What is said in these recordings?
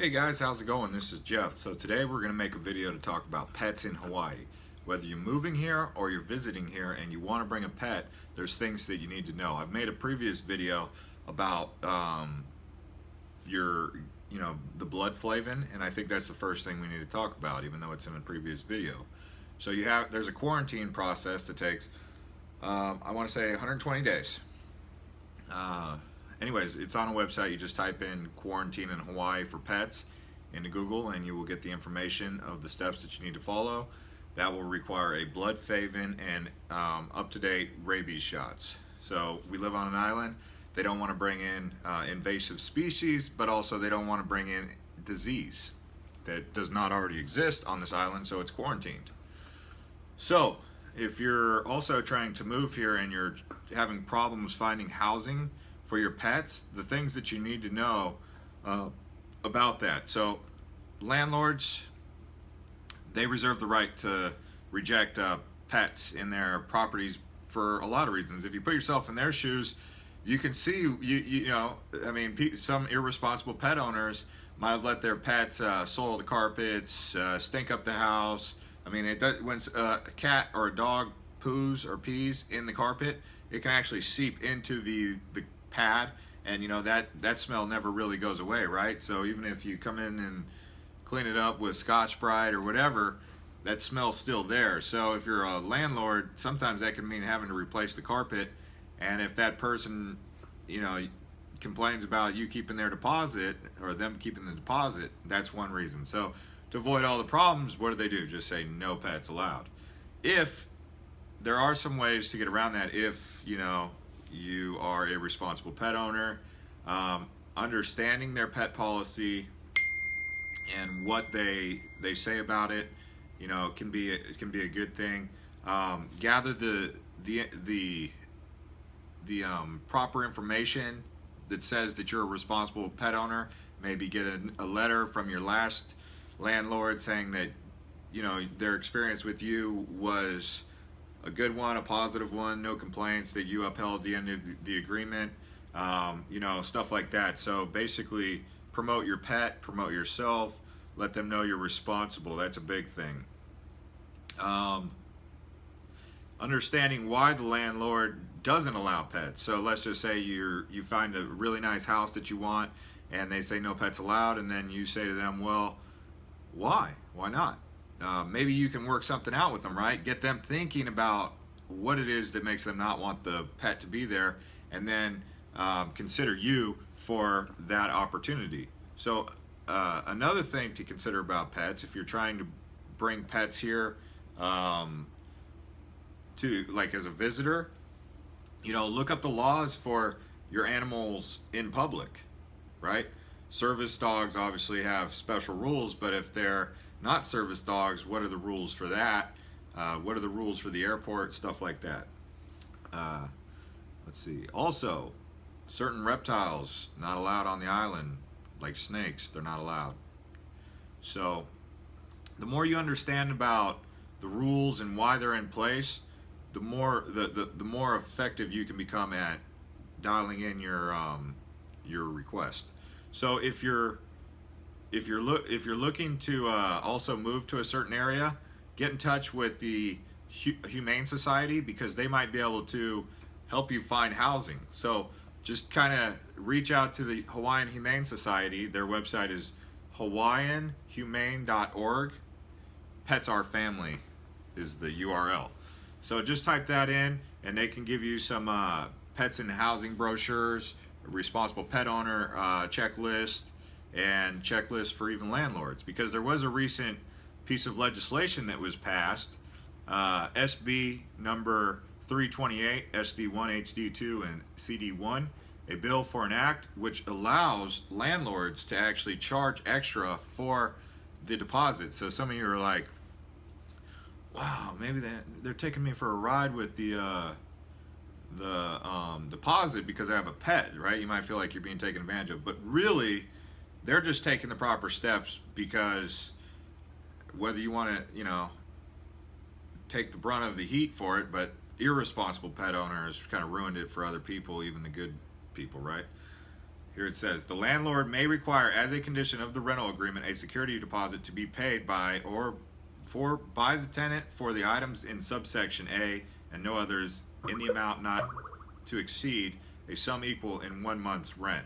Hey guys, how's it going? This is Jeff. So today we're going to make a video to talk about pets in Hawaii. Whether you're moving here or you're visiting here and you want to bring a pet, there's things that you need to know. I've made a previous video about your, the blood flavin, and I think that's the first thing we need to talk about, even though it's in a previous video. So there's a quarantine process that takes, I want to say 120 days. Anyways, it's on a website. You just type in quarantine in Hawaii for pets into Google and you will get the information of the steps that you need to follow. That will require a blood flavin and up-to-date rabies shots. So we live on an island. They don't want to bring in invasive species, but also they don't want to bring in disease that does not already exist on this island, so it's quarantined. So if you're also trying to move here and you're having problems finding housing for your pets, the things that you need to know about that. So landlords, they reserve the right to reject pets in their properties for a lot of reasons. If you put yourself in their shoes, you can see, some irresponsible pet owners might have let their pets soil the carpets, stink up the house. I mean, when a cat or a dog poos or pees in the carpet, it can actually seep into the pad, and that smell never really goes away, right? So even if you come in and clean it up with Scotch-Brite or whatever, that smell's still there. So if you're a landlord, sometimes that can mean having to replace the carpet, and if that person complains about you keeping their deposit or them keeping the deposit, that's one reason. So to avoid all the problems, what do? Just say no pets allowed. If there are some ways to get around that, if you are a responsible pet owner, understanding their pet policy and what they say about it, can be a good thing. Gather the proper information that says that you're a responsible pet owner. Maybe get a letter from your last landlord saying that their experience with you was a good one, a positive one, no complaints, that you upheld the end of the agreement, stuff like that. So basically, promote your pet, promote yourself, let them know you're responsible. That's a big thing. Understanding why the landlord doesn't allow pets. So let's just say you find a really nice house that you want, and they say no pets allowed, and then you say to them, well, why? Why not? Maybe you can work something out with them, right? Get them thinking about what it is that makes them not want the pet to be there, and then consider you for that opportunity. So another thing to consider about pets, if you're trying to bring pets here to, like, as a visitor, look up the laws for your animals in public, right? Service dogs obviously have special rules, but if they're not service dogs, what are the rules for that? What are the rules for the airport? Stuff like that. Let's see. Also, certain reptiles not allowed on the island, like snakes, they're not allowed. So the more you understand about the rules and why they're in place, the more effective you can become at dialing in your request. So if you're looking to also move to a certain area, get in touch with the Humane Society, because they might be able to help you find housing. So just kind of reach out to the Hawaiian Humane Society. Their website is hawaiianhumane.org. Pets Our Family is the URL. So just type that in, and they can give you some pets and housing brochures, responsible pet owner checklist, and checklists for even landlords, because there was a recent piece of legislation that was passed, SB number 328, SD1, HD2, and CD1, a bill for an act which allows landlords to actually charge extra for the deposit. So some of you are like, wow, maybe they're taking me for a ride with the deposit because I have a pet, right? You might feel like you're being taken advantage of, but really they're just taking the proper steps, because whether you want to take the brunt of the heat for it, but irresponsible pet owners kind of ruined it for other people, even the good people, right? Here it says, the landlord may require as a condition of the rental agreement a security deposit to be paid by the tenant for the items in subsection A and no others in the amount not to exceed a sum equal in 1 month's rent,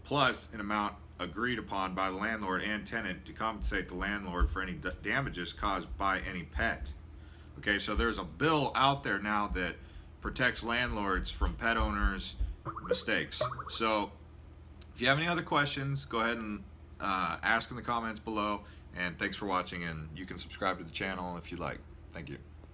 plus an amount agreed upon by the landlord and tenant to compensate the landlord for any damages caused by any pet. Okay, so there's a bill out there now that protects landlords from pet owners' mistakes. So if you have any other questions, go ahead and ask in the comments below. And thanks for watching, and you can subscribe to the channel if you'd like. Thank you.